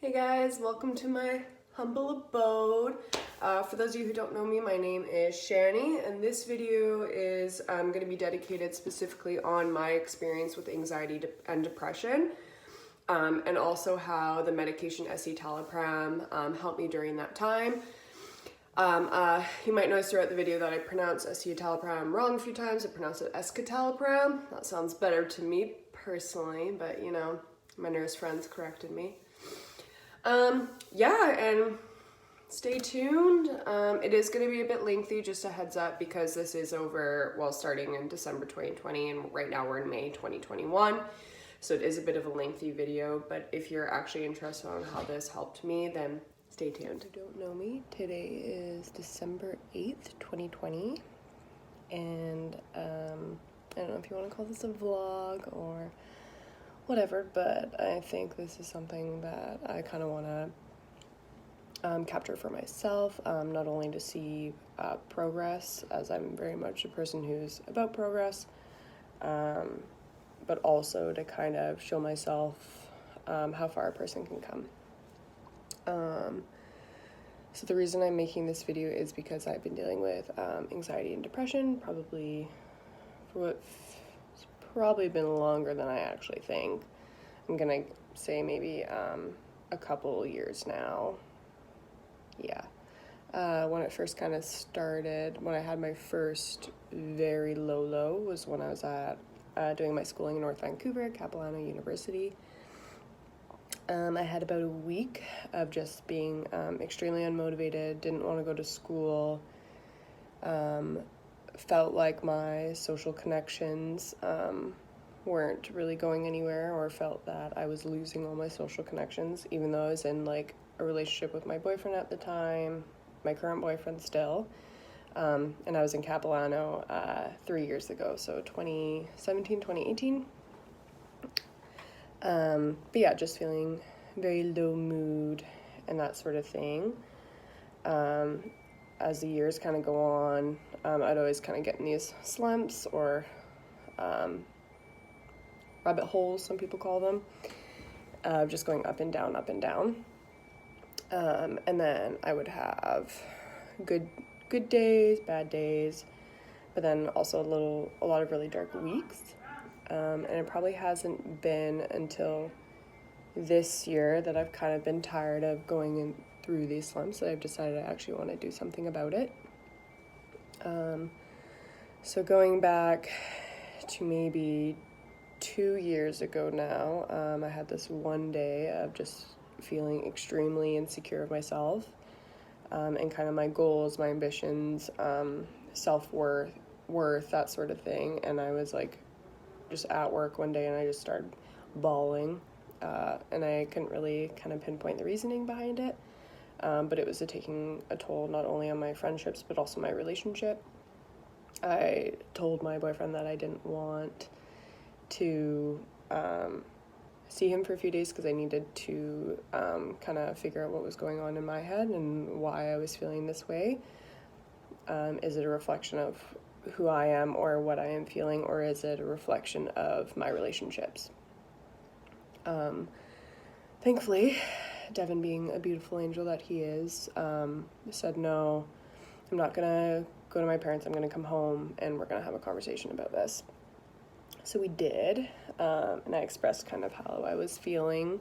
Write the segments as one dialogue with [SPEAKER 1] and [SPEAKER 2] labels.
[SPEAKER 1] Hey guys, welcome to my humble abode. For those of you who don't know me, my name is Shani, and this video is going to be dedicated specifically on my experience with anxiety and depression, and also how the medication escitalopram helped me during that time. You might notice throughout the video that I pronounce escitalopram wrong a few times. I pronounce it escitalopram. That sounds better to me personally, but you know, my nurse friends corrected me. Yeah, and stay tuned. It is going to be a bit lengthy, just a heads up, because this is starting in December 2020, and right now we're in May 2021. So it is a bit of a lengthy video, but if you're actually interested on how this helped me, then stay tuned. If you don't know me, today is December 8th, 2020, and I don't know if you want to call this a vlog or whatever, but I think this is something that I kind of want to capture for myself, not only to see progress, as I'm very much a person who's about progress, but also to kind of show myself how far a person can come. So the reason I'm making this video is because I've been dealing with anxiety and depression it's probably been longer than I actually think. I'm gonna say maybe a couple years now. Yeah. When it first kind of started, when I had my first very low was when I was at doing my schooling in North Vancouver at Capilano University. I had about a week of just being extremely unmotivated, didn't want to go to school, felt like my social connections weren't really going anywhere, or felt that I was losing all my social connections, even though I was in like a relationship with my boyfriend at the time, my current boyfriend still, and I was in Capilano 3 years ago, so 2017, 2018. But yeah, just feeling very low mood and that sort of thing. As the years kind of go on, I'd always kind of get in these slumps or rabbit holes, some people call them, just going up and down, up and down. And then I would have good days, bad days, but then also a lot of really dark weeks. And it probably hasn't been until this year that I've kind of been tired of going through these slumps that I've decided I actually want to do something about it. So going back to maybe 2 years ago now, I had this one day of just feeling extremely insecure of myself, and kind of my goals, my ambitions, self-worth, that sort of thing. And I was like just at work one day and I just started bawling, and I couldn't really kind of pinpoint the reasoning behind it, but it was taking a toll not only on my friendships but also my relationship. I told my boyfriend that I didn't want to see him for a few days because I needed to kind of figure out what was going on in my head and why I was feeling this way. Is it a reflection of who I am or what I am feeling, or is it a reflection of my relationships? Thankfully, Devin, being a beautiful angel that he is, said, no, I'm not gonna go to my parents, I'm gonna come home and we're gonna have a conversation about this. So we did, and I expressed kind of how I was feeling,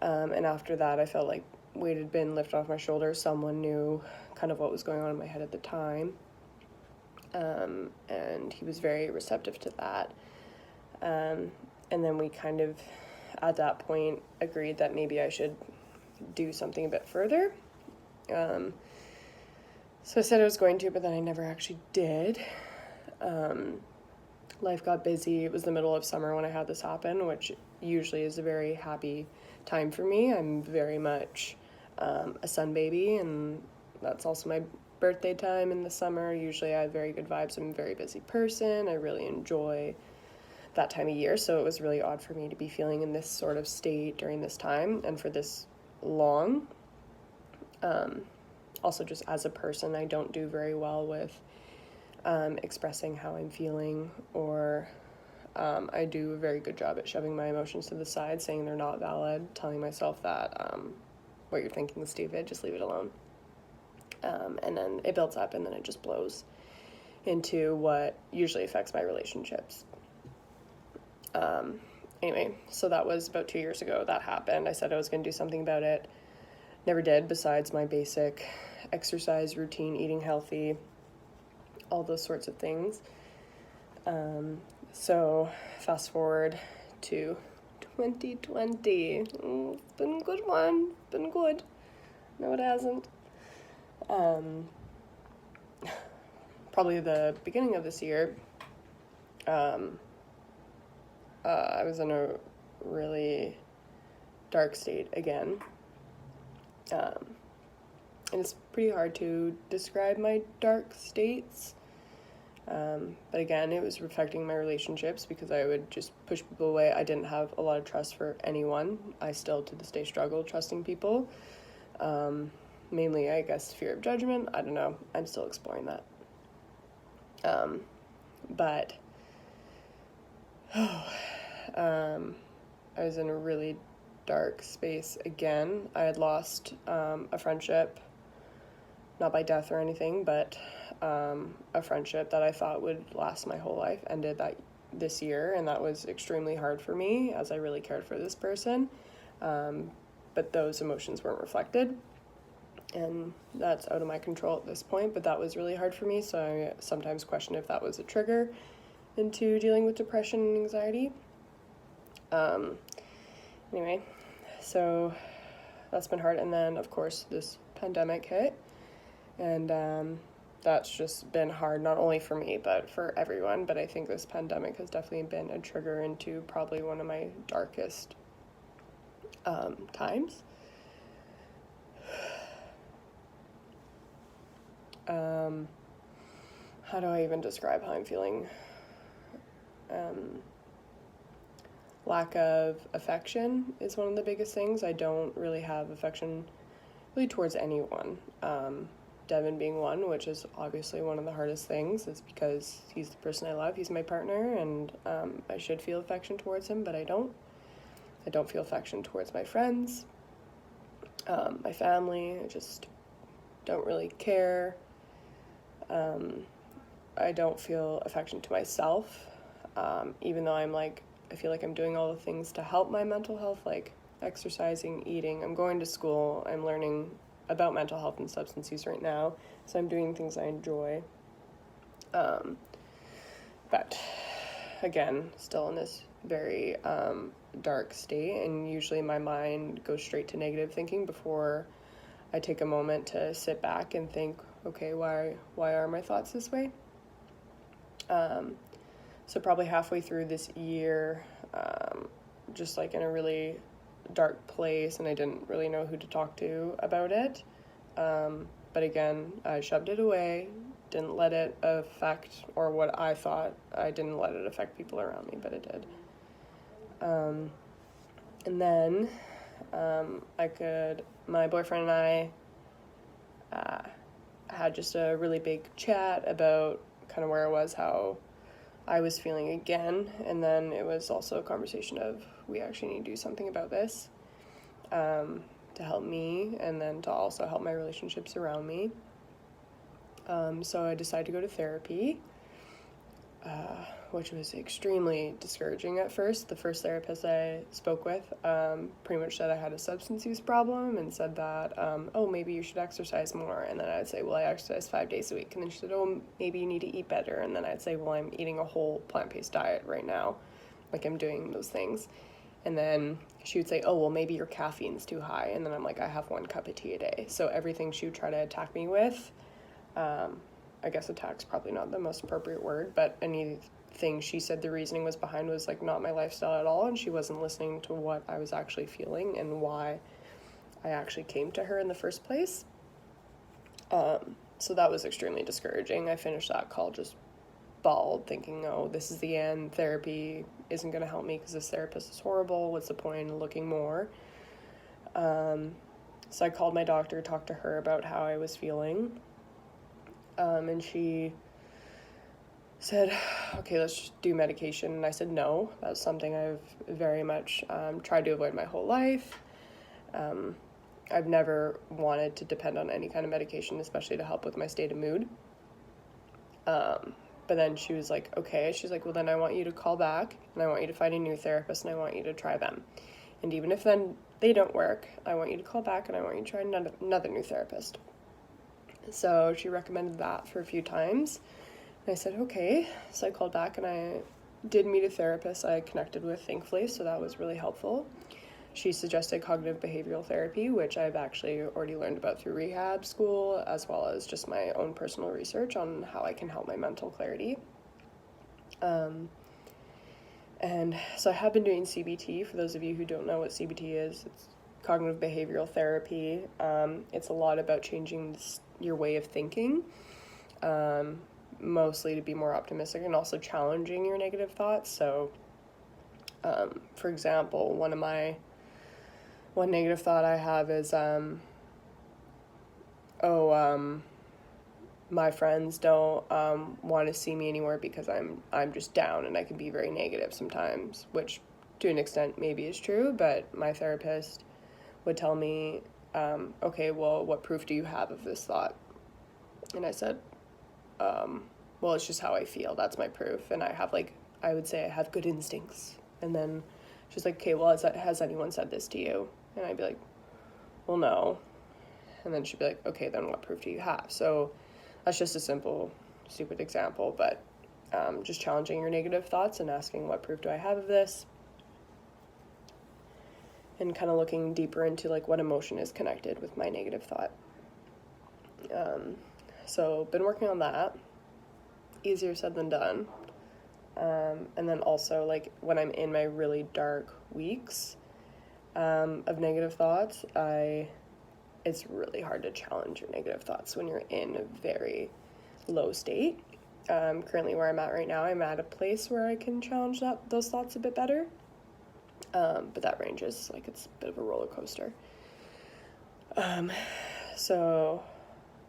[SPEAKER 1] and after that I felt like weight had been lifted off my shoulders. Someone knew kind of what was going on in my head at the time, and he was very receptive to that, and then we kind of at that point agreed that maybe I should do something a bit further. So I said I was going to, but then I never actually did. Life got busy. It was the middle of summer when I had this happen, which usually is a very happy time for me. I'm very much a sun baby, and that's also my birthday time in the summer. Usually I have very good vibes. I'm a very busy person. I really enjoy that time of year, so it was really odd for me to be feeling in this sort of state during this time and for this long. Also, just as a person, I don't do very well with expressing how I'm feeling or I do a very good job at shoving my emotions to the side, saying they're not valid, telling myself that what you're thinking is stupid, just leave it alone. And then it builds up, and then it just blows into what usually affects my relationships. Anyway, so that was about 2 years ago that happened. I said I was going to do something about it. Never did, besides my basic exercise routine, eating healthy, all those sorts of things. So fast forward to 2020. It's been a good one. Been good. No, it hasn't. Probably the beginning of this year, I was in a really dark state again. And it's pretty hard to describe my dark states. But again, it was affecting my relationships because I would just push people away. I didn't have a lot of trust for anyone. I still, to this day, struggle trusting people. Mainly, I guess, fear of judgment. I don't know. I'm still exploring that. But I was in a really dark space again. I had lost a friendship, not by death or anything, but a friendship that I thought would last my whole life ended this year, and that was extremely hard for me as I really cared for this person. But those emotions weren't reflected, and that's out of my control at this point, but that was really hard for me, so I sometimes question if that was a trigger into dealing with depression and anxiety. Anyway, so that's been hard, and then, of course, this pandemic hit, and that's just been hard, not only for me, but for everyone, but I think this pandemic has definitely been a trigger into probably one of my darkest times. How do I even describe how I'm feeling? Lack of affection is one of the biggest things. I don't really have affection really towards anyone. Devin being one, which is obviously one of the hardest things. It's because he's the person I love. He's my partner, and I should feel affection towards him, but I don't. I don't feel affection towards my friends, my family. I just don't really care. I don't feel affection to myself, even though I feel like I'm doing all the things to help my mental health, like exercising, eating. I'm going to school. I'm learning about mental health and substance use right now, so I'm doing things I enjoy. But again, still in this very dark state, and usually my mind goes straight to negative thinking before I take a moment to sit back and think, okay, why are my thoughts this way? So probably halfway through this year, just like in a really dark place, and I didn't really know who to talk to about it. But again, I shoved it away, didn't let it affect, or what I thought, I didn't let it affect people around me, but it did. And then my boyfriend and I had just a really big chat about kind of where I was, how I was feeling again, and then it was also a conversation of, we actually need to do something about this, to help me, and then to also help my relationships around me. So I decided to go to therapy, which was extremely discouraging at first. The first therapist I spoke with pretty much said I had a substance use problem, and said that, oh, maybe you should exercise more. And then I'd say, well, I exercise 5 days a week. And then she said, oh, maybe you need to eat better. And then I'd say, well, I'm eating a whole plant-based diet right now. Like, I'm doing those things. And then she would say, oh, well, maybe your caffeine's too high. And then I'm like, I have 1 cup of tea a day. So everything she would try to attack me with, I guess attack's probably not the most appropriate word, but anything she said the reasoning was behind was like not my lifestyle at all, and she wasn't listening to what I was actually feeling and why I actually came to her in the first place. So that was extremely discouraging. I finished that call just bawled, thinking, oh, this is the end. Therapy isn't going to help me because this therapist is horrible. What's the point in looking more? So I called my doctor, talked to her about how I was feeling. And she said, okay, let's just do medication. And I said, no, that's something I've very much tried to avoid my whole life. I've never wanted to depend on any kind of medication, especially to help with my state of mood. But then she was like, okay, she's like, well, then I want you to call back and I want you to find a new therapist and I want you to try them. And even if then they don't work, I want you to call back and I want you to try another new therapist. So she recommended that for a few times. And I said, okay. So I called back and I did meet a therapist I connected with, thankfully, so that was really helpful. She suggested cognitive behavioral therapy, which I've actually already learned about through rehab school, as well as just my own personal research on how I can help my mental clarity. And so I have been doing CBT. For those of you who don't know what CBT is, it's cognitive behavioral therapy. It's a lot about changing your way of thinking, mostly to be more optimistic and also challenging your negative thoughts. So, for example, one negative thought I have is, my friends don't want to see me anymore because I'm just down, and I can be very negative sometimes, which to an extent maybe is true, but my therapist would tell me, okay, well, what proof do you have of this thought? And I said, well, it's just how I feel. That's my proof. And I would say I have good instincts. And then she's like, okay, well, has anyone said this to you? And I'd be like, well, no. And then she'd be like, okay, then what proof do you have? So that's just a simple, stupid example, but just challenging your negative thoughts and asking, what proof do I have of this? And kind of looking deeper into like what emotion is connected with my negative thought. So been working on that. Easier said than done. And then also like when I'm in my really dark weeks of negative thoughts, it's really hard to challenge your negative thoughts when you're in a very low state. Currently where I'm at right now, I'm at a place where I can challenge those thoughts a bit better. But that ranges, like it's a bit of a roller coaster. So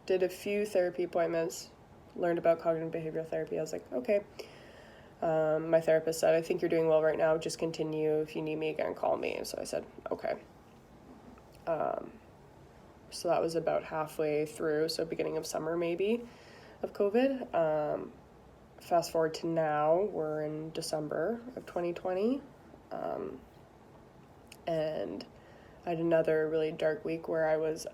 [SPEAKER 1] did a few therapy appointments, learned about cognitive behavioral therapy. I was like, okay. My therapist said, I think you're doing well right now. Just continue. If you need me again, call me. So I said, okay. So that was about halfway through. So beginning of summer, maybe, of COVID. Fast forward to now, we're in December of 2020. And I had another really dark week where I was,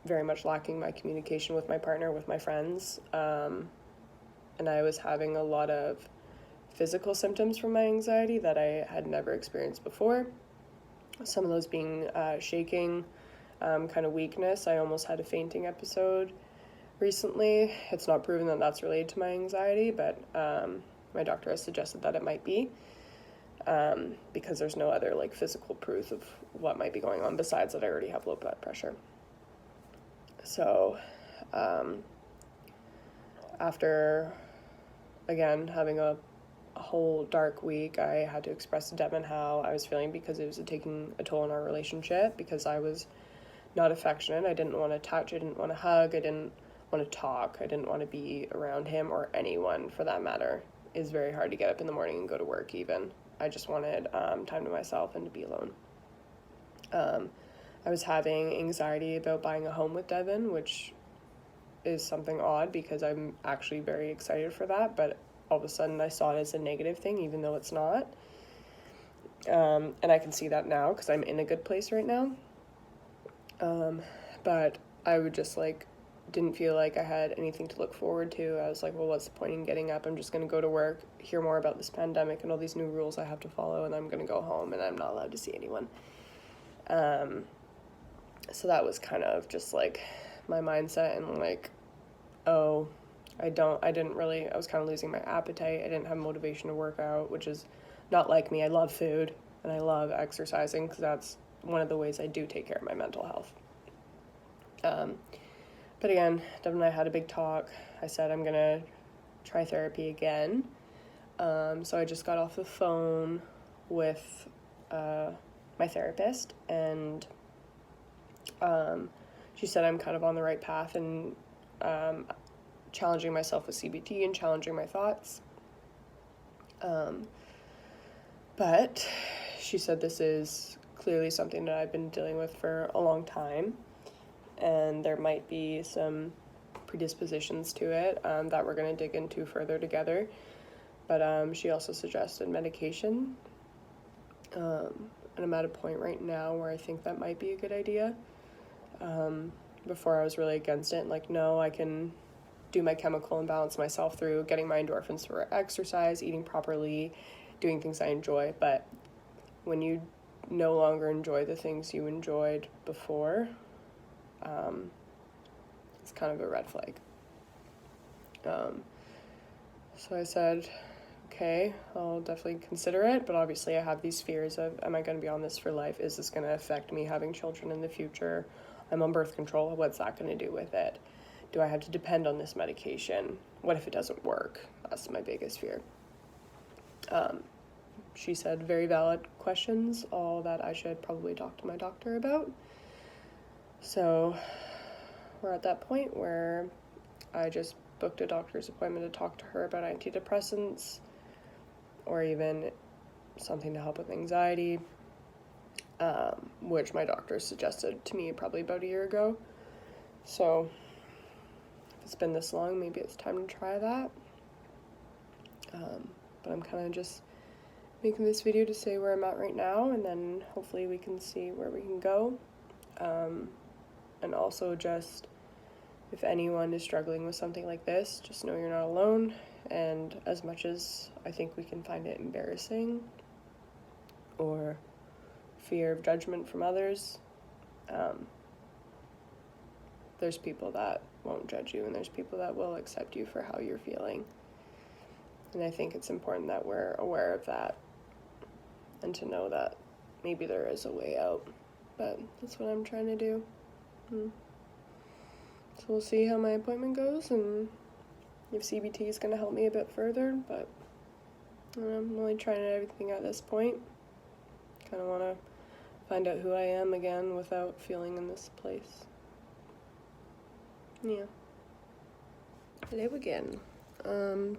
[SPEAKER 1] very much lacking my communication with my partner, with my friends. And I was having a lot of physical symptoms from my anxiety that I had never experienced before. Some of those being shaking, kind of weakness. I almost had a fainting episode recently. It's not proven that that's related to my anxiety, but my doctor has suggested that it might be, because there's no other like physical proof of what might be going on besides that I already have low blood pressure. So after, again, having a whole dark week, I had to express to Devin how I was feeling because it was taking a toll on our relationship, because I was not affectionate. I didn't want to touch, I didn't want to hug, I didn't want to talk, I didn't want to be around him or anyone for that matter. It's very hard to get up in the morning and go to work even. I just wanted time to myself and to be alone. I was having anxiety about buying a home with Devin, which is something odd because I'm actually very excited for that, but all of a sudden I saw it as a negative thing, even though it's not. And I can see that now because I'm in a good place right now. But I would just didn't feel like I had anything to look forward to. I was like, well, what's the point in getting up? I'm just going to go to work, hear more about this pandemic and all these new rules I have to follow, and I'm going to go home and I'm not allowed to see anyone. So that was kind of just my mindset, and I was kind of losing my appetite. I didn't have motivation to work out, which is not like me. I love food and I love exercising because that's one of the ways I do take care of my mental health. But again, Devin and I had a big talk. I said I'm going to try therapy again. So I just got off the phone with my therapist, and she said I'm kind of on the right path, and challenging myself with CBT and challenging my thoughts. But she said this is clearly something that I've been dealing with for a long time, and there might be some predispositions to it that we're going to dig into further together. But she also suggested medication, and I'm at a point right now where I think that might be a good idea. Before I was really against it, like, no, I can do my chemical imbalance myself through getting my endorphins for exercise, eating properly, doing things I enjoy. But when you no longer enjoy the things you enjoyed before, it's kind of a red flag. So I said, okay, I'll definitely consider it, but obviously I have these fears of, am I going to be on this for life? Is this going to affect me having children in the future? I'm on birth control. What's that going to do with it? Do I have to depend on this medication? What if it doesn't work? That's my biggest fear. She said very valid questions, all that I should probably talk to my doctor about. So we're at that point where I just booked a doctor's appointment to talk to her about antidepressants or even something to help with anxiety, which my doctor suggested to me probably about a year ago. So if it's been this long, maybe it's time to try that. But I'm kind of just making this video to say where I'm at right now, and then hopefully we can see where we can go. And also just, if anyone is struggling with something like this, just know you're not alone. And as much as I think we can find it embarrassing or fear of judgment from others, there's people that won't judge you, and there's people that will accept you for how you're feeling. And I think it's important that we're aware of that and to know that maybe there is a way out. But that's what I'm trying to do. So we'll see how my appointment goes and if CBT is going to help me a bit further. But I'm only trying everything at this point. Kind of want to find out who I am again without feeling in this place. Yeah. Hello again.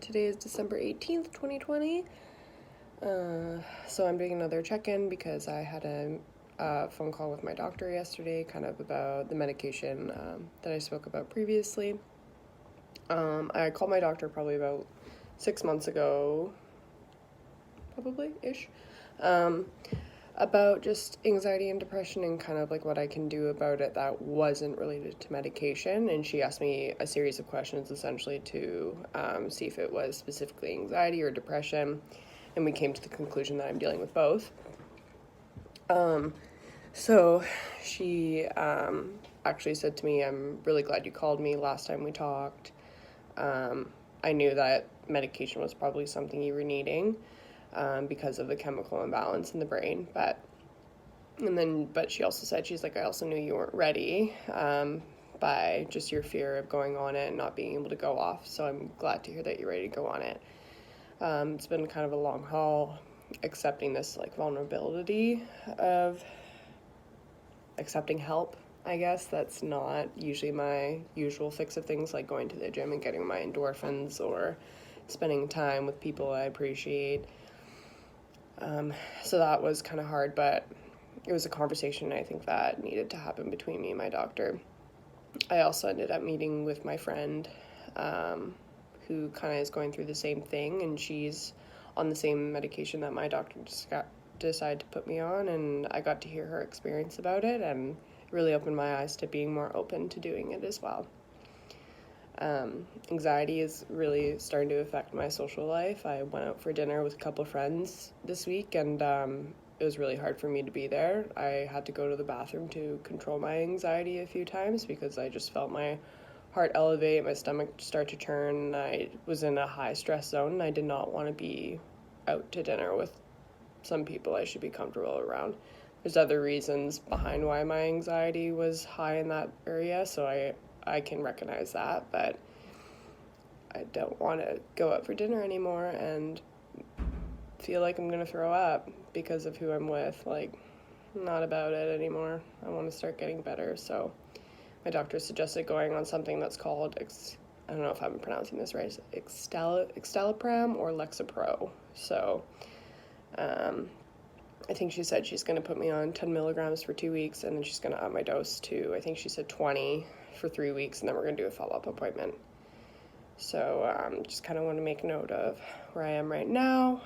[SPEAKER 1] Today is December 18th, 2020. So I'm doing another check-in because I had a phone call with my doctor yesterday, kind of about the medication that I spoke about previously. I called my doctor probably about 6 months ago, probably-ish, about just anxiety and depression and kind of like what I can do about it that wasn't related to medication. And she asked me a series of questions essentially to see if it was specifically anxiety or depression. And we came to the conclusion that I'm dealing with both. So she actually said to me, I'm really glad you called me last time we talked. I knew that medication was probably something you were needing because of the chemical imbalance in the brain. But she also said, she's like, I also knew you weren't ready by just your fear of going on it and not being able to go off. So I'm glad to hear that you're ready to go on it. It's been kind of a long haul accepting this like vulnerability of accepting help. I guess that's not usually my usual fix of things, like going to the gym and getting my endorphins or spending time with people I appreciate. So that was kind of hard, but it was a conversation I think that needed to happen between me and my doctor. I also ended up meeting with my friend who kind of is going through the same thing, and she's on the same medication that my doctor decided to put me on, and I got to hear her experience about it, and it really opened my eyes to being more open to doing it as well. Anxiety is really starting to affect my social life. I went out for dinner with a couple of friends this week, and it was really hard for me to be there. I had to go to the bathroom to control my anxiety a few times because I just felt my heart elevate, my stomach start to turn. I was in a high stress zone, and I did not want to be out to dinner with some people I should be comfortable around. There's other reasons behind why my anxiety was high in that area, so I can recognize that, but I don't want to go out for dinner anymore and feel like I'm going to throw up because of who I'm with. Like, not about it anymore. I want to start getting better, so my doctor suggested going on something that's called I don't know if I'm pronouncing this right, escitalopram or Lexapro. So I think she said she's going to put me on 10 milligrams for 2 weeks, and then she's going to up my dose to, I think she said 20 for 3 weeks, and then we're going to do a follow-up appointment. So just kind of want to make note of where I am right now.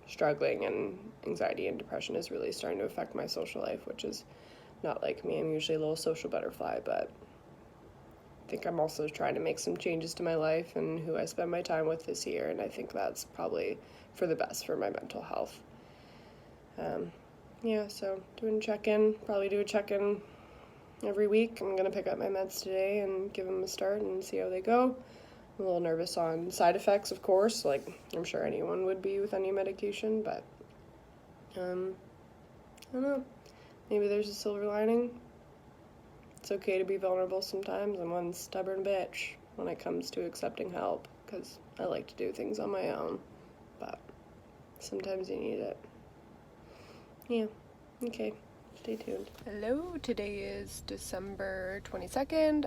[SPEAKER 1] Struggling, and anxiety and depression is really starting to affect my social life, which is not like me. I'm usually a little social butterfly, but I think I'm also trying to make some changes to my life and who I spend my time with this year, and I think that's probably for the best for my mental health. So doing a check-in, probably do a check-in every week. I'm going to pick up my meds today and give them a start and see how they go. I'm a little nervous on side effects, of course, like I'm sure anyone would be with any medication, but I don't know, maybe there's a silver lining. It's okay to be vulnerable sometimes. I'm one stubborn bitch when it comes to accepting help, because I like to do things on my own, but sometimes you need it. Yeah, okay, stay tuned. Hello, today is December 22nd.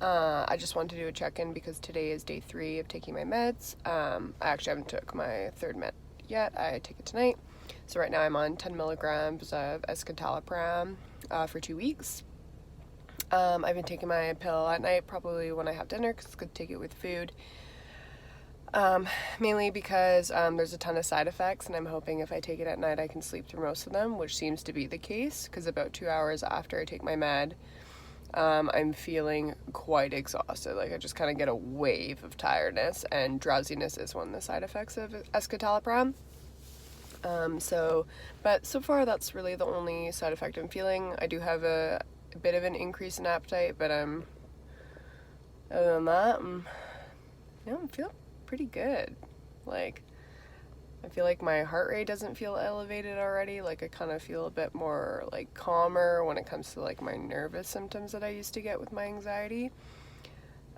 [SPEAKER 1] I just wanted to do a check-in because today is day 3 of taking my meds. I actually haven't took my 3rd med yet. I take it tonight. So right now I'm on 10 milligrams of escitalopram for 2 weeks. I've been taking my pill at night, probably when I have dinner, because it's good to take it with food. Mainly because there's a ton of side effects, and I'm hoping if I take it at night I can sleep through most of them, which seems to be the case, because about 2 hours after I take my med, I'm feeling quite exhausted. Like, I just kind of get a wave of tiredness, and drowsiness is one of the side effects of escitalopram. But so far that's really the only side effect I'm feeling. I do have a bit of an increase in appetite, but other than that, I'm feeling pretty good. Like, I feel like my heart rate doesn't feel elevated already. Like, I kind of feel a bit more like calmer when it comes to like my nervous symptoms that I used to get with my anxiety.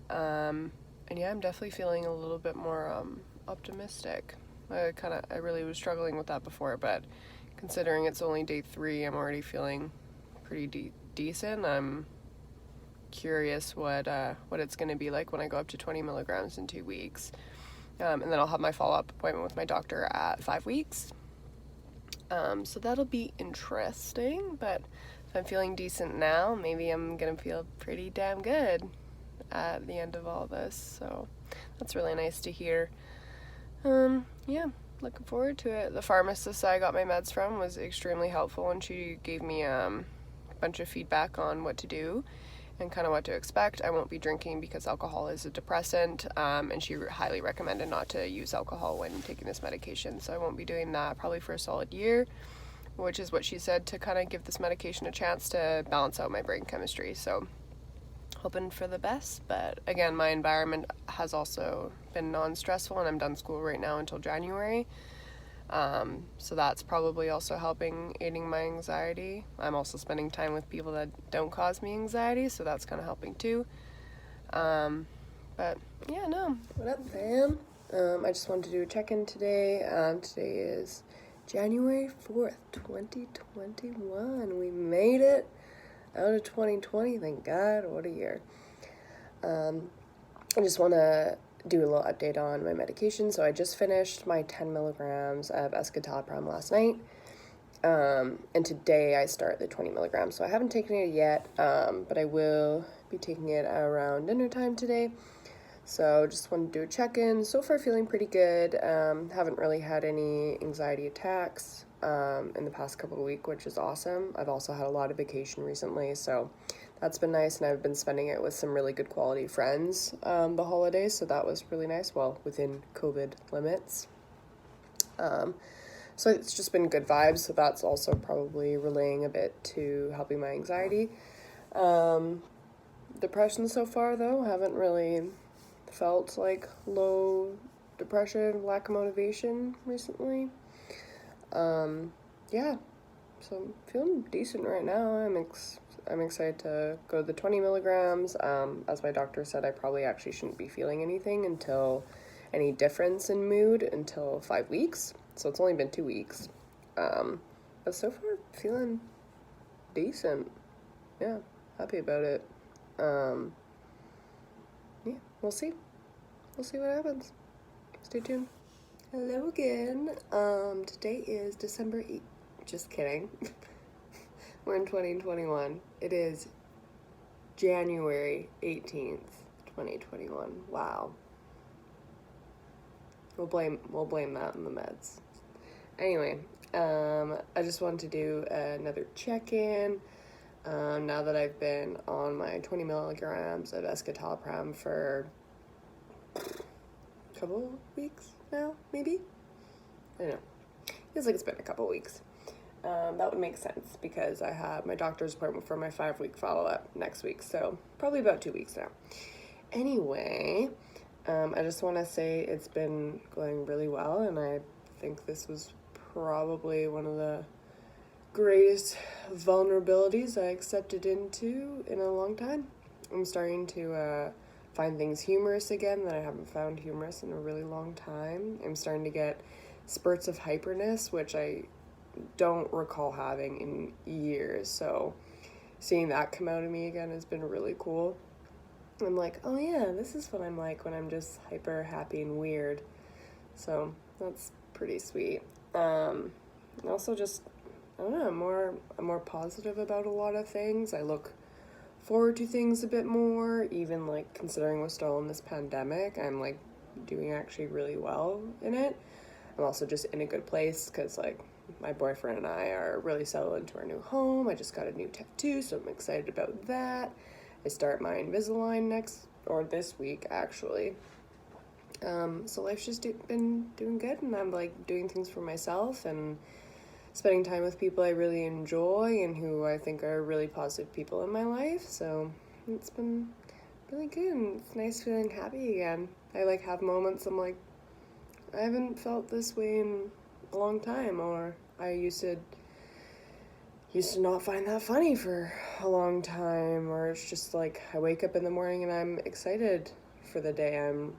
[SPEAKER 1] And yeah, I'm definitely feeling a little bit more optimistic. I really was struggling with that before, but considering it's only day 3, I'm already feeling pretty decent. I'm curious what it's going to be like when I go up to 20 milligrams in 2 weeks. And then I'll have my follow-up appointment with my doctor at 5 weeks. So that'll be interesting, but if I'm feeling decent now, maybe I'm going to feel pretty damn good at the end of all this. So that's really nice to hear. Yeah, looking forward to it. The pharmacist I got my meds from was extremely helpful, and she gave me a bunch of feedback on what to do and kind of what to expect. I won't be drinking because alcohol is a depressant, and she highly recommended not to use alcohol when taking this medication, so I won't be doing that probably for a solid year, which is what she said, to kind of give this medication a chance to balance out my brain chemistry. So hoping for the best, but again, my environment has also been non-stressful, and I'm done school right now until January. So that's probably also aiding my anxiety. I'm also spending time with people that don't cause me anxiety, so that's kind of helping too. But yeah, no. What up, fam? I just wanted to do a check-in today. Today is January 4th, 2021. We made it out of 2020, thank God. What a year. I just want to do a little update on my medication. So I just finished my 10 milligrams of escitalopram last night, and today I start the 20 milligrams. So I haven't taken it yet, but I will be taking it around dinner time today. So just wanted to do a check-in. So far feeling pretty good. Haven't really had any anxiety attacks in the past couple of weeks, which is awesome. I've also had a lot of vacation recently, so that's been nice, and I've been spending it with some really good quality friends the holidays, so that was really nice, well, within COVID limits. So it's just been good vibes, so that's also probably relaying a bit to helping my anxiety. Depression so far, though, haven't really felt like low depression, lack of motivation recently. Yeah, so I'm feeling decent right now. I'm excited to go to the 20 milligrams. As my doctor said, I probably actually shouldn't be feeling any difference in mood until 5 weeks. So it's only been 2 weeks. But so far, feeling decent. Yeah, happy about it. we'll see. We'll see what happens. Stay tuned. Hello again. Today is December 8th. Just kidding. We're in 2021. It is January 18th, 2021. Wow. We'll blame that on the meds. Anyway, I just wanted to do another check-in. Now that I've been on my 20 milligrams of escitalopram for a couple weeks now, maybe? I don't know. Feels like it's been a couple weeks. That would make sense because I have my doctor's appointment for my 5-week follow-up next week, so probably about 2 weeks now. Anyway, I just want to say it's been going really well, and I think this was probably one of the greatest vulnerabilities I accepted into in a long time. I'm starting to find things humorous again that I haven't found humorous in a really long time. I'm starting to get spurts of hyperness, which I don't recall having in years, so seeing that come out of me again has been really cool. I'm like, oh yeah, this is what I'm like when I'm just hyper happy and weird, so that's pretty sweet. Also just, I don't know, I'm more positive about a lot of things. I look forward to things a bit more, even like considering we're still in this pandemic. I'm like doing actually really well in it. I'm also just in a good place because like my boyfriend and I are really settled into our new home. I just got a new tattoo, so I'm excited about that. I start my Invisalign this week actually. So life's just been doing good, and I'm like doing things for myself and spending time with people I really enjoy and who I think are really positive people in my life. So it's been really good, and it's nice feeling happy again. I like have moments I'm like, I haven't felt this way in a long time, or I used to not find that funny for a long time, or it's just like I wake up in the morning and I'm excited for the day. I'm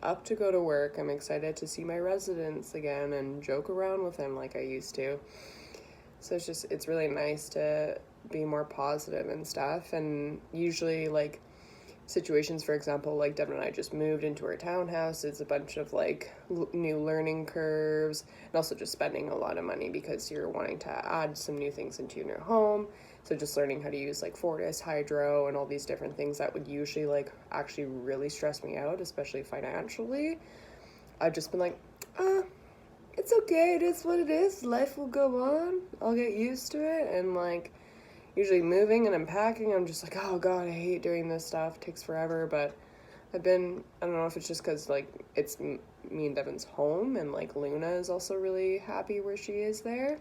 [SPEAKER 1] up to go to work. I'm excited to see my residents again and joke around with them like I used to. So it's really nice to be more positive and stuff. And usually like situations, for example, like Devin and I just moved into our townhouse. It's a bunch of like new learning curves, and also just spending a lot of money because you're wanting to add some new things into your new home. So just learning how to use like Fortis, Hydro, and all these different things that would usually like actually really stress me out, especially financially. I've just been like, it's okay, it is what it is, life will go on, I'll get used to it. And like usually moving and unpacking, I'm just like, oh god, I hate doing this stuff, it takes forever. But I don't know if it's just because like it's me and Devin's home, and like Luna is also really happy where she is there,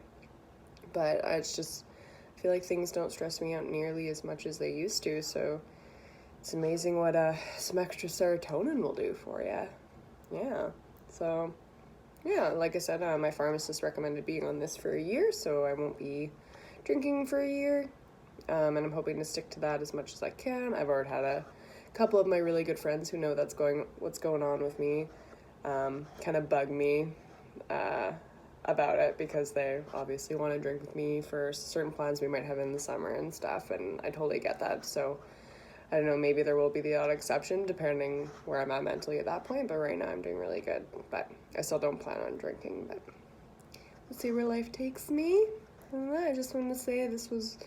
[SPEAKER 1] but it's just, I feel like things don't stress me out nearly as much as they used to. So it's amazing what some extra serotonin will do for you. Yeah, so yeah, like I said, my pharmacist recommended being on this for a year, so I won't be drinking for a year. And I'm hoping to stick to that as much as I can. I've already had a couple of my really good friends who know what's going on with me, kind of bug me about it, because they obviously want to drink with me for certain plans we might have in the summer and stuff, and I totally get that. So I don't know, maybe there will be the odd exception depending where I'm at mentally at that point, but right now I'm doing really good. But I still don't plan on drinking, but we'll see where life takes me. And I just wanted to say this was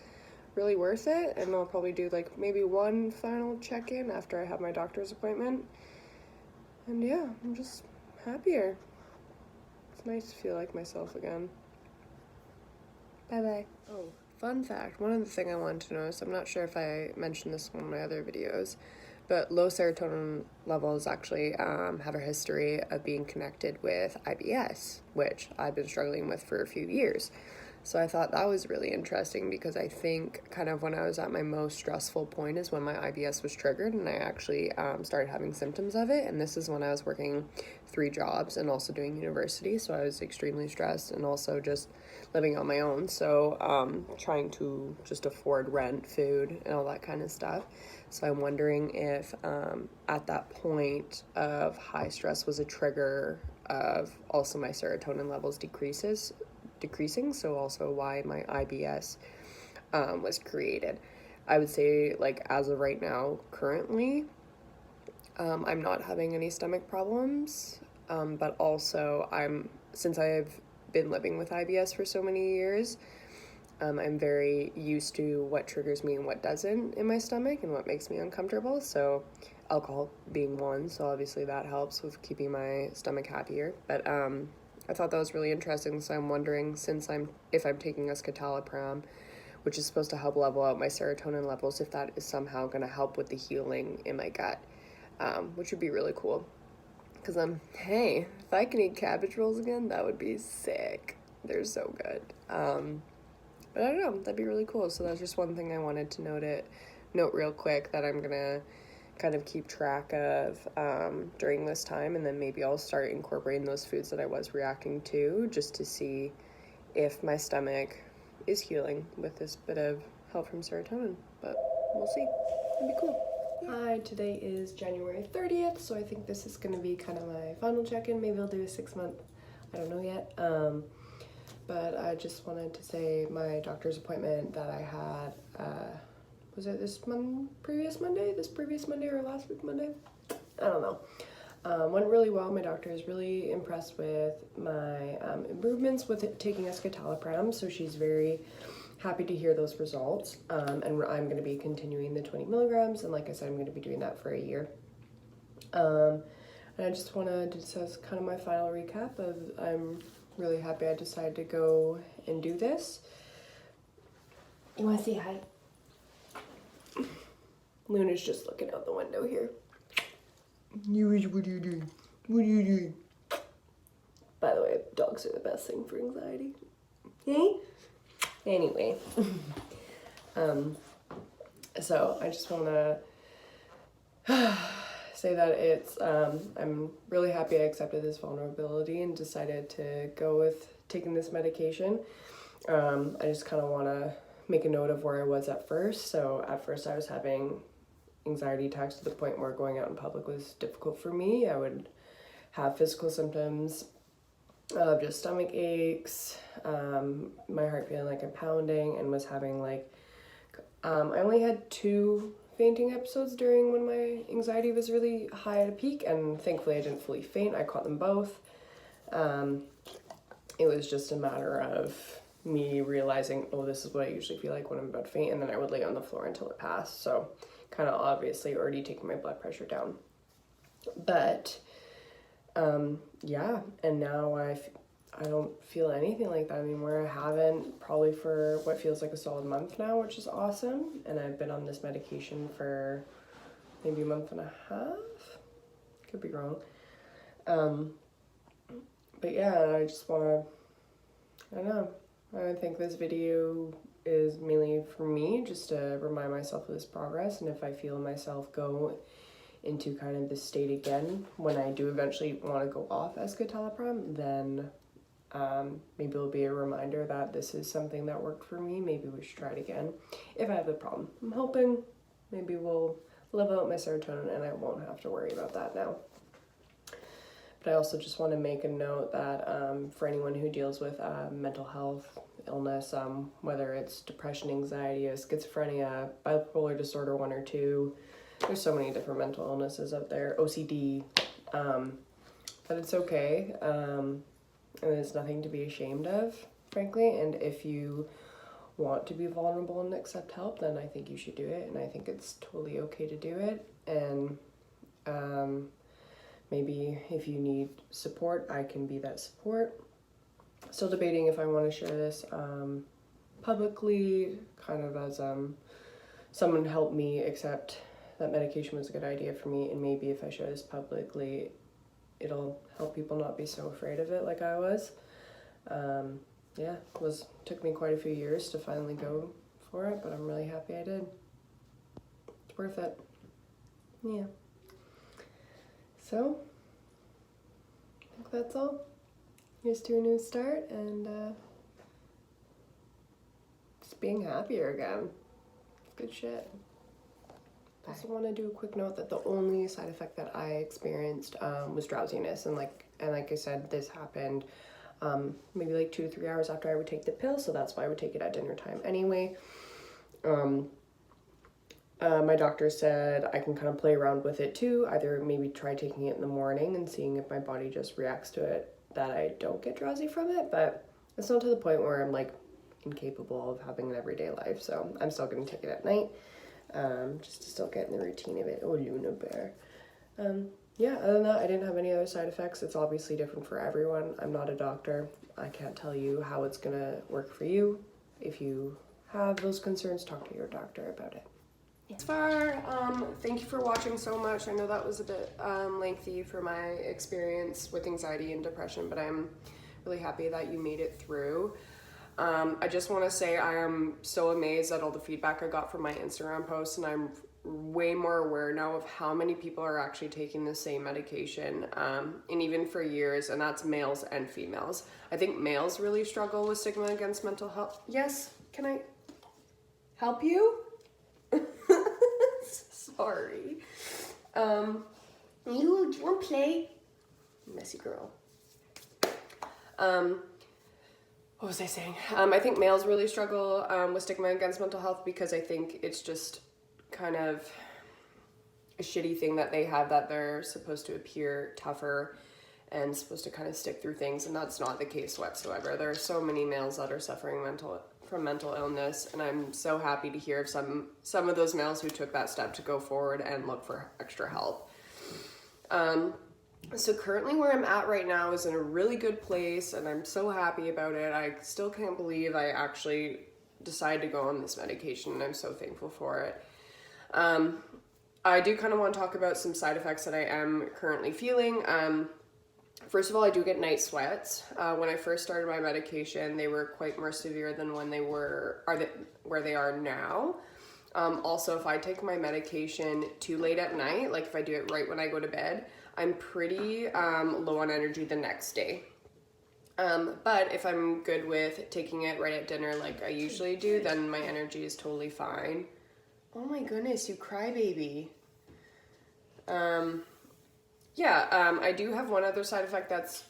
[SPEAKER 1] really worth it, and I'll probably do like maybe one final check-in after I have my doctor's appointment. And yeah, I'm just happier. It's nice to feel like myself again. Bye-bye. Oh, fun fact, one other thing I wanted to notice, I'm not sure if I mentioned this in one of my other videos, but low serotonin levels actually have a history of being connected with IBS, which I've been struggling with for a few years. So I thought that was really interesting, because I think kind of when I was at my most stressful point is when my IBS was triggered, and I actually started having symptoms of it. And this is when I was working 3 jobs and also doing university. So I was extremely stressed and also just living on my own. So trying to just afford rent, food, and all that kind of stuff. So I'm wondering if at that point of high stress was a trigger of also my serotonin levels decreasing, so also why my IBS was created. I would say, like, as of right now, currently, I'm not having any stomach problems, but also since I've been living with IBS for so many years, I'm very used to what triggers me and what doesn't in my stomach and what makes me uncomfortable. So alcohol being one, so obviously that helps with keeping my stomach happier. But I thought that was really interesting, so I'm wondering if I'm taking escitalopram, which is supposed to help level out my serotonin levels, if that is somehow going to help with the healing in my gut, which would be really cool. Because hey, if I can eat cabbage rolls again, that would be sick. They're so good. But I don't know, that'd be really cool. So that's just one thing I wanted to note real quick that I'm gonna kind of keep track of during this time, and then maybe I'll start incorporating those foods that I was reacting to just to see if my stomach is healing with this bit of help from serotonin. But we'll see. It'd be cool. Hi, today is January 30th, so I think this is gonna be kind of my final check-in. Maybe I'll do a 6-month, I don't know yet. But I just wanted to say my doctor's appointment that I had, was it this previous Monday or last week Monday? I don't know. Went really well. My doctor is really impressed with my improvements with taking escitalopram, so she's very happy to hear those results. And I'm going to be continuing the 20 milligrams, and like I said, I'm going to be doing that for a year. And I just wanted to say as kind of my final recap of I'm really happy I decided to go and do this. You want to say hi? Luna's just looking out the window here. What are you doing? What are you doing? By the way, dogs are the best thing for anxiety. Hey? Anyway. So I just want to say that it's I'm really happy I accepted this vulnerability and decided to go with taking this medication. I just kind of want to make a note of where I was at first. So at first I was having anxiety attacks to the point where going out in public was difficult for me. I would have physical symptoms of just stomach aches, my heart feeling like I'm pounding, and was having like I only had 2 fainting episodes during when my anxiety was really high at a peak, and thankfully I didn't fully faint. I caught them both. It was just a matter of me realizing, oh, this is what I usually feel like when I'm about to faint, and then I would lay on the floor until it passed. So kind of obviously already taking my blood pressure down. But yeah, and now I don't feel anything like that anymore. I haven't probably for what feels like a solid month now, which is awesome. And I've been on this medication for maybe a month and a half. Could be wrong. But yeah, I just want to, I don't know. I think this video is mainly for me, just to remind myself of this progress. And if I feel myself go into kind of this state again, when I do eventually want to go off escitalopram, then maybe it'll be a reminder that this is something that worked for me. Maybe we should try it again if I have a problem. I'm hoping maybe we'll level out my serotonin and I won't have to worry about that now. But I also just want to make a note that for anyone who deals with mental health illness, whether it's depression, anxiety, schizophrenia, bipolar disorder 1 or 2, there's so many different mental illnesses out there, OCD, but it's okay. And there's nothing to be ashamed of, frankly. And if you want to be vulnerable and accept help, then I think you should do it. And I think it's totally okay to do it. And maybe if you need support, I can be that support. Still debating if I want to share this publicly, kind of as someone helped me accept that medication was a good idea for me. And maybe if I share this publicly, it'll help people not be so afraid of it like I was. Yeah, took me quite a few years to finally go for it, but I'm really happy I did. It's worth it. Yeah. So, I think that's all. Here's to a new start and just being happier again. Good shit. I also want to do a quick note that the only side effect that I experienced was drowsiness, and like I said, this happened maybe like 2 to 3 hours after I would take the pill, so that's why I would take it at dinner time anyway. My doctor said I can kind of play around with it too, either maybe try taking it in the morning and seeing if my body just reacts to it, that I don't get drowsy from it, but it's not to the point where I'm like incapable of having an everyday life, so I'm still going to take it at night, just to still get in the routine of it. Oh, Luna Bear. Yeah, other than that, I didn't have any other side effects. It's obviously different for everyone. I'm not a doctor. I can't tell you how it's going to work for you. If you have those concerns, talk to your doctor about it. As far, thank you for watching so much. I know that was a bit lengthy for my experience with anxiety and depression, but I'm really happy that you made it through. I just want to say I am so amazed at all the feedback I got from my Instagram posts, and I'm way more aware now of how many people are actually taking the same medication, and even for years, and that's males and females. I think males really struggle with stigma against mental health. Yes, can I help you? Sorry. You want to play? Messy girl. What was I saying? I think males really struggle with stigma against mental health because I think it's just kind of a shitty thing that they have, that they're supposed to appear tougher and supposed to kind of stick through things, and that's not the case whatsoever. There are so many males that are suffering from mental illness, and I'm so happy to hear of some of those males who took that step to go forward and look for extra help. So currently where I'm at right now is in a really good place, and I'm so happy about it. I still can't believe I actually decided to go on this medication, and I'm so thankful for it. I do kind of want to talk about some side effects that I am currently feeling. First of all, I do get night sweats. When I first started my medication, they were quite more severe than when they were where they are now. Also, if I take my medication too late at night, like if I do it right when I go to bed, I'm pretty low on energy the next day. But if I'm good with taking it right at dinner like I usually do, then my energy is totally fine. Oh my goodness, you crybaby. I do have one other side effect that's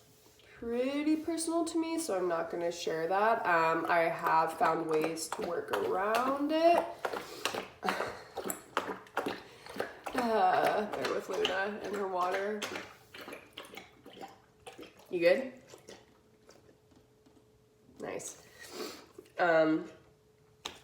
[SPEAKER 1] pretty personal to me, so I'm not going to share that. I have found ways to work around it. Bear with Luna and her water. You good? Nice.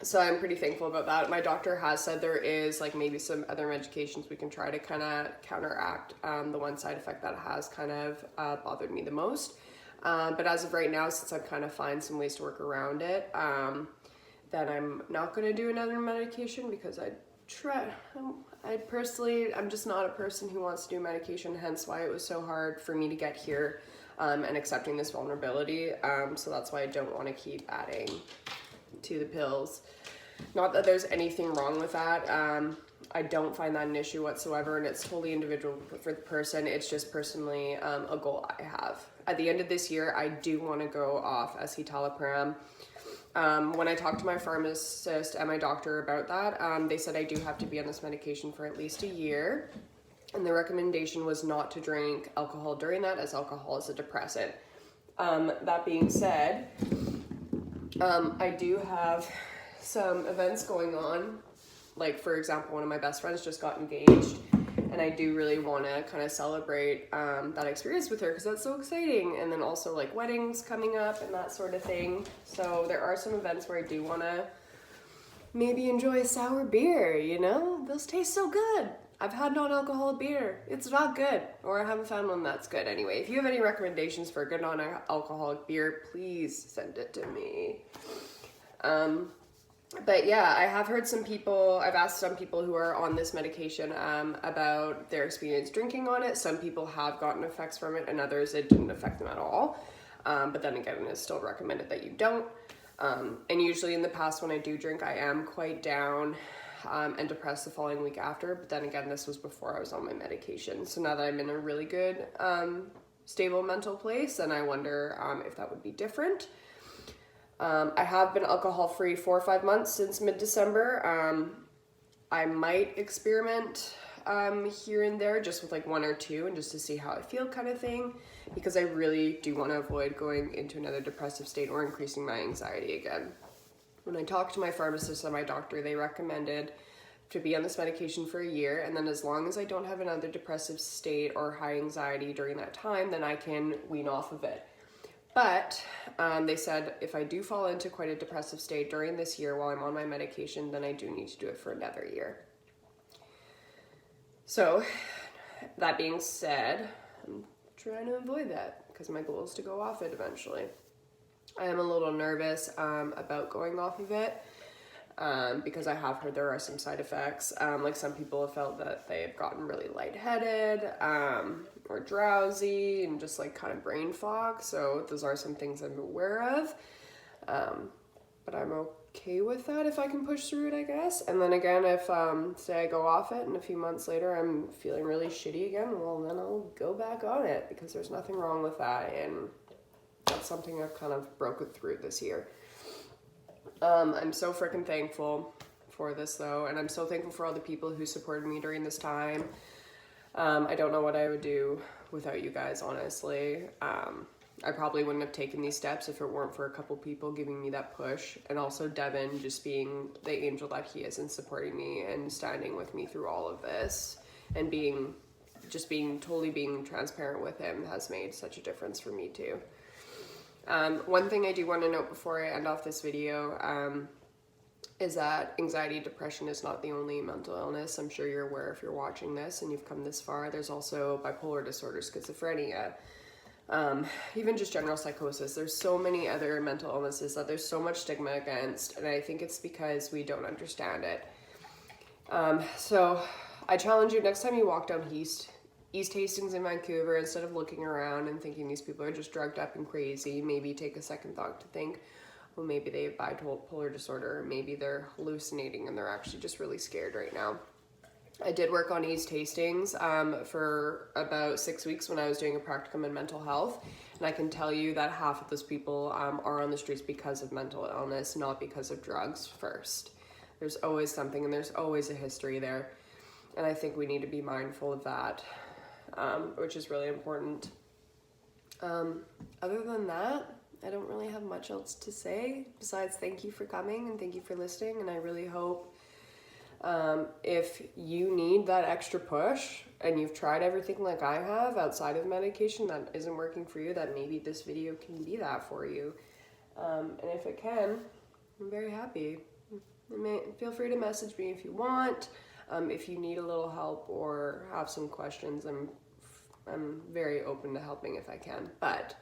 [SPEAKER 1] So I'm pretty thankful about that. My doctor has said there is like maybe some other medications we can try to kind of counteract the one side effect that has kind of bothered me the most. But as of right now, since I've kind of find some ways to work around it, then I'm not going to do another medication because I'm just not a person who wants to do medication, hence why it was so hard for me to get here and accepting this vulnerability. So that's why I don't want to keep adding to the pills. Not that there's anything wrong with that. I don't find that an issue whatsoever, and it's totally individual for the person. It's just personally a goal I have. At the end of this year, I do want to go off escitalopram. When I talked to my pharmacist and my doctor about that, they said I do have to be on this medication for at least a year, and the recommendation was not to drink alcohol during that, as alcohol is a depressant. That being said, I do have some events going on. Like, for example, one of my best friends just got engaged, and I do really want to kind of celebrate that experience with her because that's so exciting. And then also like weddings coming up and that sort of thing. So there are some events where I do want to maybe enjoy a sour beer, you know? Those taste so good. I've had non-alcoholic beer. It's not good, or I haven't found one that's good. Anyway, if you have any recommendations for a good non-alcoholic beer, please send it to me. But yeah, I have heard I've asked some people who are on this medication about their experience drinking on it. Some people have gotten effects from it, and others it didn't affect them at all. But then again, it's still recommended that you don't. And usually in the past when I do drink, I am quite down and depressed the following week after. But then again, this was before I was on my medication. So now that I'm in a really good, stable mental place, then I wonder if that would be different. I have been alcohol-free 4 or 5 months since mid-December. I might experiment here and there just with like 1 or 2 and just to see how I feel kind of thing, because I really do want to avoid going into another depressive state or increasing my anxiety again. When I talked to my pharmacist and my doctor, they recommended to be on this medication for a year, and then as long as I don't have another depressive state or high anxiety during that time, then I can wean off of it. But they said if I do fall into quite a depressive state during this year while I'm on my medication, then I do need to do it for another year. So that being said, I'm trying to avoid that because my goal is to go off it eventually. I am a little nervous about going off of it because I have heard there are some side effects. Like some people have felt that they've gotten really lightheaded or drowsy and just like kind of brain fog. So those are some things I'm aware of. But I'm okay with that if I can push through it, I guess. And then again, if say I go off it and a few months later I'm feeling really shitty again, well then I'll go back on it because there's nothing wrong with that. And that's something I've kind of broken through this year. I'm so freaking thankful for this though, and I'm so thankful for all the people who supported me during this time. I don't know what I would do without you guys, honestly. I probably wouldn't have taken these steps if it weren't for a couple people giving me that push, and also Devin just being the angel that he is and supporting me and standing with me through all of this, and being transparent with him has made such a difference for me too. One thing I do want to note before I end off this video is that anxiety, depression is not the only mental illness. I'm sure you're aware if you're watching this and you've come this far. There's also bipolar disorder, schizophrenia, even just general psychosis. There's so many other mental illnesses that there's so much stigma against, and I think it's because we don't understand it. So I challenge you, next time you walk down East Hastings in Vancouver, instead of looking around and thinking these people are just drugged up and crazy, maybe take a second thought to think, well, maybe they have bipolar disorder, or maybe they're hallucinating and they're actually just really scared right now. I did work on East Hastings for about 6 weeks when I was doing a practicum in mental health, and I can tell you that half of those people are on the streets because of mental illness, not because of drugs first. There's always something, and there's always a history there, and I think we need to be mindful of that. Which is really important. Other than that, I don't really have much else to say besides thank you for coming and thank you for listening, and I really hope if you need that extra push and you've tried everything like I have outside of medication that isn't working for you, that maybe this video can be that for you. And if it can, I'm very happy. Feel free to message me if you want. If you need a little help or have some questions, I'm very open to helping if I can. But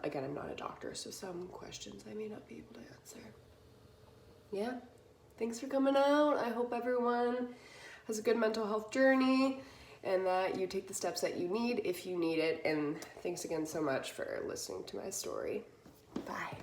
[SPEAKER 1] again, I'm not a doctor, so some questions I may not be able to answer. Yeah, thanks for coming out. I hope everyone has a good mental health journey and that you take the steps that you need if you need it. And thanks again so much for listening to my story. Bye.